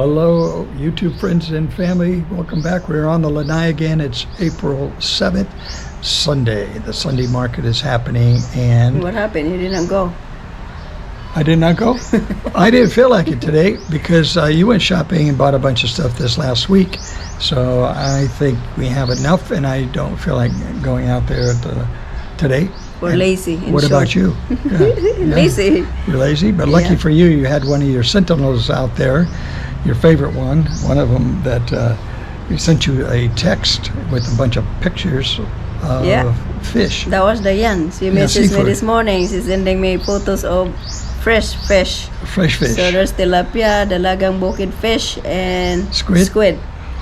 Hello, YouTube friends and family. Welcome back. We're on the Lanai again. It's April 7th, Sunday. The Sunday market is happening, and What happened? You didn't go? I did not go. I didn't feel like it today because you went shopping and bought a bunch of stuff this last week. So I think we have enough, and I don't feel like going out there today. We're And lazy. What about you? Yeah. Yeah. Lazy. You're lazy, but lucky for you, you had one of your sentinels out there, your favorite one of them that he sent you a text with a bunch of pictures of fish. That was Diane. She messaged me this morning. She's sending me photos of fresh fish. Fresh fish. So there's tilapia, dalagang bukid fish, and Squid.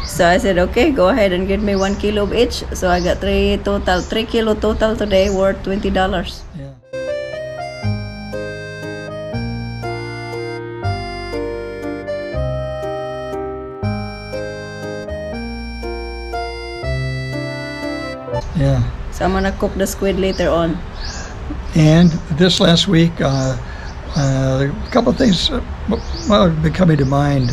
So I said, okay, go ahead and get me 1 kilo of each. So I got 3 kilo total today, worth $20. Yeah. Yeah. So I'm gonna cook the squid later on. And this last week, a couple of things have been coming to mind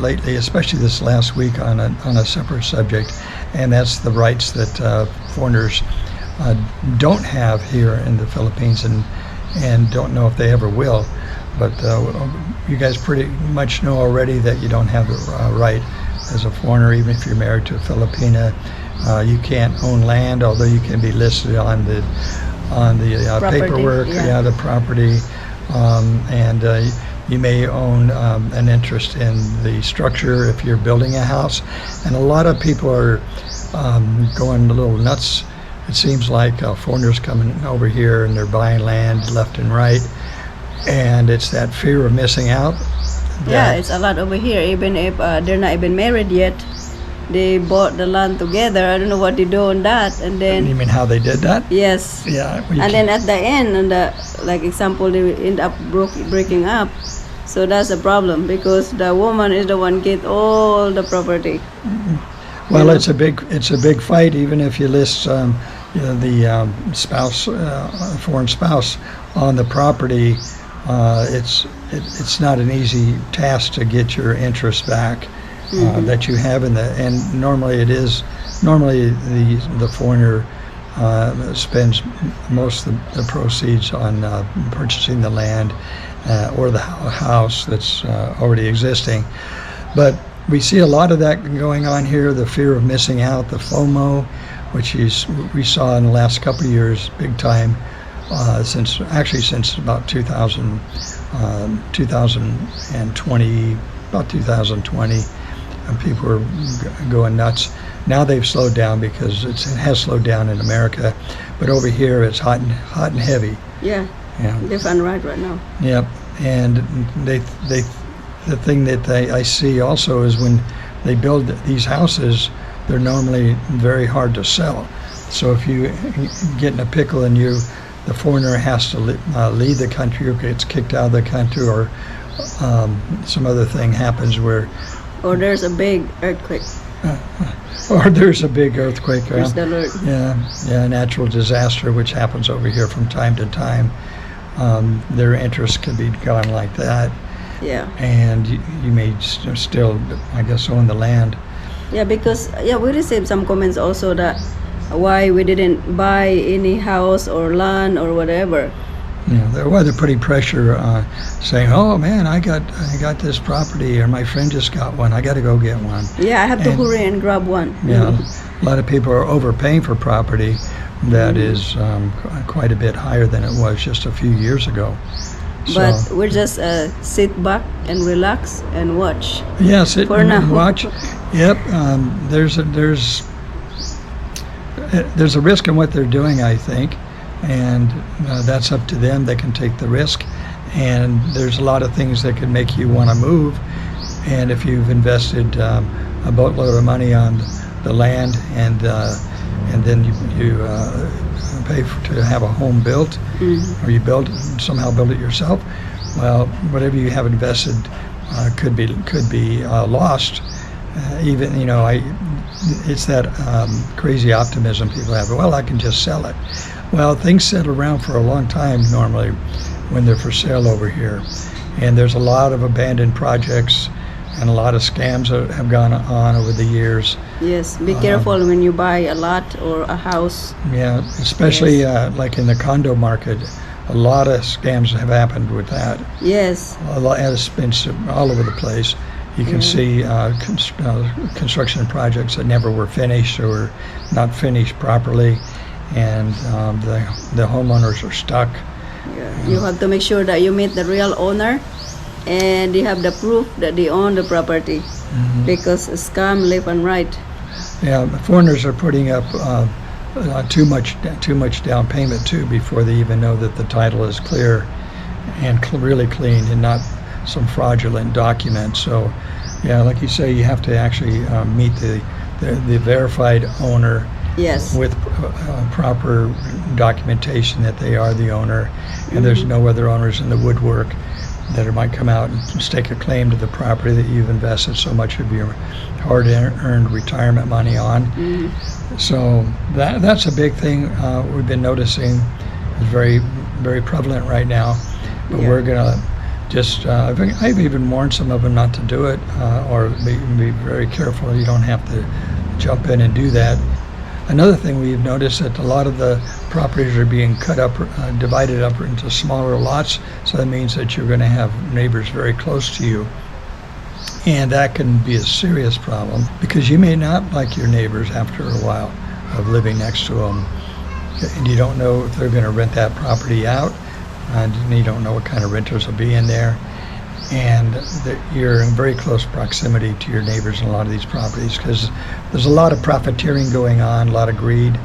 lately, especially this last week on a separate subject, and that's the rights that foreigners don't have here in the Philippines and don't know if they ever will. But you guys pretty much know already that you don't have the right as a foreigner, even if you're married to a Filipina. You can't own land, although you can be listed on the paperwork, the property, and you may own an interest in the structure if you're building a house. And a lot of people are going a little nuts. It seems like foreigners coming over here and they're buying land left and right, and it's that fear of missing out. Yeah, it's a lot over here. Even if they're not even married yet, they bought the land together. I don't know what they do on that, and then. You mean how they did that? Yes. Yeah. And then at the end, like example, they end up breaking up. So that's a problem because the woman is the one get all the property. Well, it's a big fight. Even if you list the spouse, foreign spouse, on the property, it's not an easy task to get your interest back. That you have and normally it is. Normally the foreigner spends most of the proceeds on purchasing the land or the house that's already existing. But we see a lot of that going on here. The fear of missing out, the FOMO, which we saw in the last couple of years, big time, since about 2020, about 2020. And people are going nuts. Now they've slowed down because it has slowed down in America, but over here it's hot and heavy. Yeah. Left and right now. Yep. And the thing that I see also is when they build these houses, they're normally very hard to sell. So if you get in a pickle and the foreigner has to leave the country or gets kicked out of the country, or some other thing happens where. Or there's a big earthquake. Or there's a big earthquake. There's the Lord. Yeah, natural disaster, which happens over here from time to time. Their interest could be gone like that. Yeah. And you may still, I guess, own the land. Yeah, because we received some comments also that why we didn't buy any house or land or whatever. Yeah, they're putting pressure, saying, "Oh man, I got this property, or my friend just got one. I got to go get one." Yeah, I have to hurry and grab one. Yeah, a lot of people are overpaying for property that is quite a bit higher than it was just a few years ago. But we're just sit back and relax and watch. Yeah, sit and watch. Yep. There's a risk in what they're doing, I think. And that's up to them. They can take the risk, and there's a lot of things that can make you want to move. And if you've invested a boatload of money on the land, and then you pay to have a home built, or you somehow build it yourself, well, whatever you have invested could be lost. It's that crazy optimism people have. Well, I can just sell it. Well, things sit around for a long time normally when they're for sale over here. And there's a lot of abandoned projects and a lot of scams have gone on over the years. Yes, be careful when you buy a lot or a house. Yeah, especially like in the condo market, a lot of scams have happened with that. Yes. A lot has been all over the place. You can see construction projects that never were finished or not finished properly, and the homeowners are stuck. Yeah. You have to make sure that you meet the real owner and you have the proof that they own the property, because a scam left and right. Yeah, foreigners are putting up too much down payment too before they even know that the title is clear and really clean and not some fraudulent document. So, yeah, like you say, you have to actually meet the verified owner. Yes. With proper documentation that they are the owner, and there's no other owners in the woodwork that might come out and stake a claim to the property that you've invested so much of your hard-earned retirement money on. So that's a big thing we've been noticing is very, very prevalent right now. But we're gonna just I've even warned some of them not to do it, or be very careful. You don't have to jump in and do that. Another thing we've noticed that a lot of the properties are being cut up, divided up into smaller lots, so that means that you're going to have neighbors very close to you. And that can be a serious problem because you may not like your neighbors after a while of living next to them. And you don't know if they're going to rent that property out, and you don't know what kind of renters will be in there. And that you're in very close proximity to your neighbors in a lot of these properties because there's a lot of profiteering going on, a lot of greed,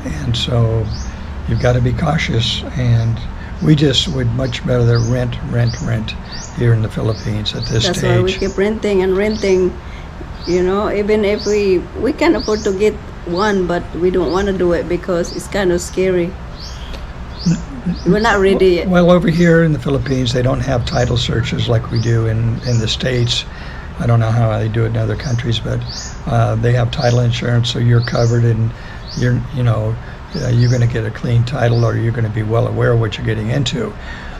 and so you've got to be cautious. And we just would much rather rent here in the Philippines at this stage. That's why we keep renting and renting. You know, even if we can afford to get one, but we don't want to do it because it's kind of scary. We're not ready yet. Well, over here in the Philippines, they don't have title searches like we do in the States. I don't know how they do it in other countries, but they have title insurance, so you're covered, and you're going to get a clean title, or you're going to be well aware of what you're getting into.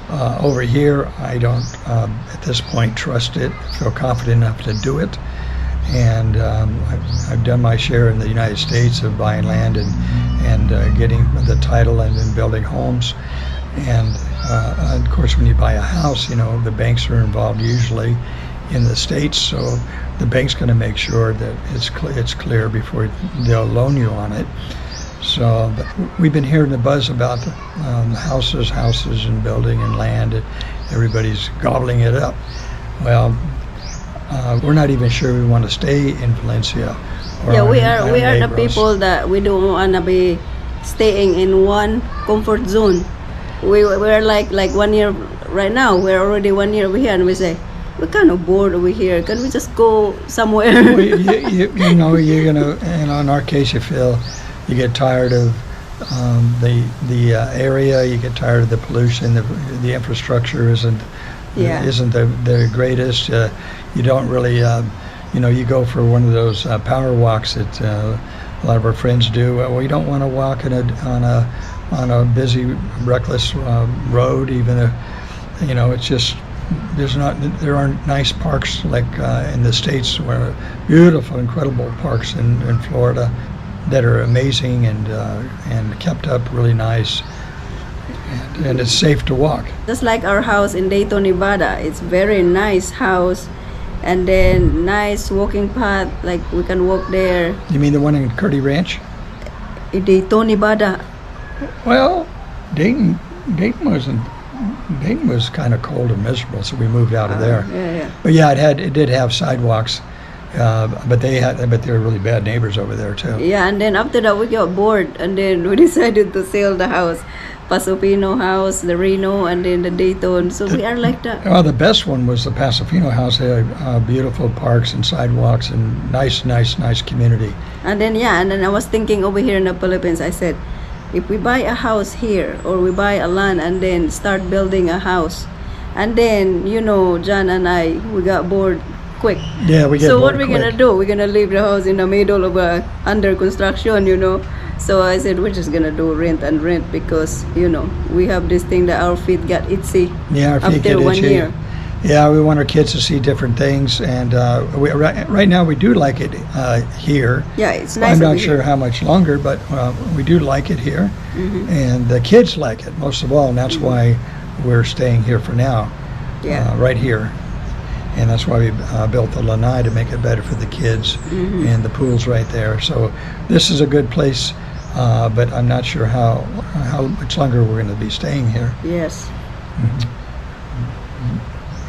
Over here, I don't, at this point, trust it, feel confident enough to do it. And I've done my share in the United States of buying land and getting the title and then building homes. And of course, when you buy a house, the banks are involved usually in the States, so the bank's going to make sure that it's clear before they'll loan you on it. So but we've been hearing the buzz about houses and building and land. Everybody's gobbling it up. Well, we're not even sure we want to stay in Valencia. Yeah, we are the people that we don't want to be staying in one comfort zone. We're like 1 year right now. We're already 1 year over here, and we say we're kind of bored over here. Can we just go somewhere? Well, you're gonna, and in our case, you get tired of the area. You get tired of the pollution. The infrastructure isn't the greatest. You don't really, you go for one of those power walks that a lot of our friends do. Well, we don't want to walk on a busy, reckless road, even if, it's just, there aren't nice parks like in the States, where beautiful, incredible parks in Florida that are amazing and kept up really nice. And it's safe to walk. Just like our house in Dayton, Nevada, it's very nice house, and then nice walking path, like we can walk there. You mean the one in Curdy Ranch? In Dayton, Nevada. Well, Dayton was kind of cold and miserable, so we moved out of there. Yeah. But yeah, it did have sidewalks, but they were really bad neighbors over there too. Yeah, and then after that we got bored, and then we decided to sell the house. Pasofino house, the Reno, and then the Dayton. So we are like that. Well, the best one was the Pasofino house. They had beautiful parks and sidewalks and nice community. And then I was thinking over here in the Philippines, I said, if we buy a house here or we buy a land and then start building a house, and then John and I, we got bored quick. Yeah, we get so bored what we're quick. gonna do? We're gonna leave the house in the middle of under construction, So I said we're just gonna do rent because we have this thing that our feet got itchy. Yeah, our feet after get 1 itchy. year. Yeah, we want our kids to see different things, and right now we do like it here. Yeah, it's nice. I'm not over sure here. how much longer, but we do like it here, Mhm. and the kids like it most of all, and that's why we're staying here for now. Yeah. Right here, and that's why we built the lanai to make it better for the kids, Mhm. and the pool's right there. So this is a good place, but I'm not sure how much longer we're going to be staying here. Yes.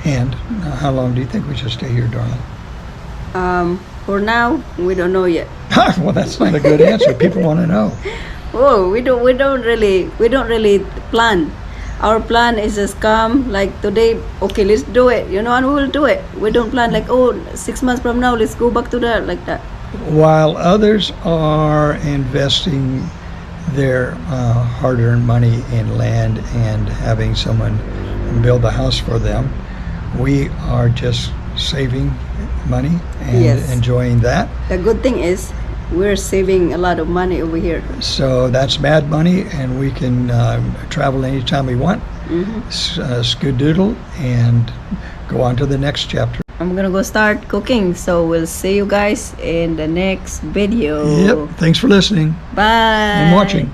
And how long do you think we should stay here, darling? For now, we don't know yet. Well, that's not a good answer. People want to know. Oh, we don't really plan. Our plan is just come like today. Okay, let's do it. And we will do it. We don't plan like 6 months from now let's go back to that like that. While others are investing their hard-earned money in land and having someone build a house for them, we are just saving money and Yes. enjoying that. The good thing is we're saving a lot of money over here. So that's mad money, and we can travel anytime we want, skedaddle, and go on to the next chapter. I'm gonna go start cooking, so we'll see you guys in the next video. Yep. Thanks for listening Bye. and watching.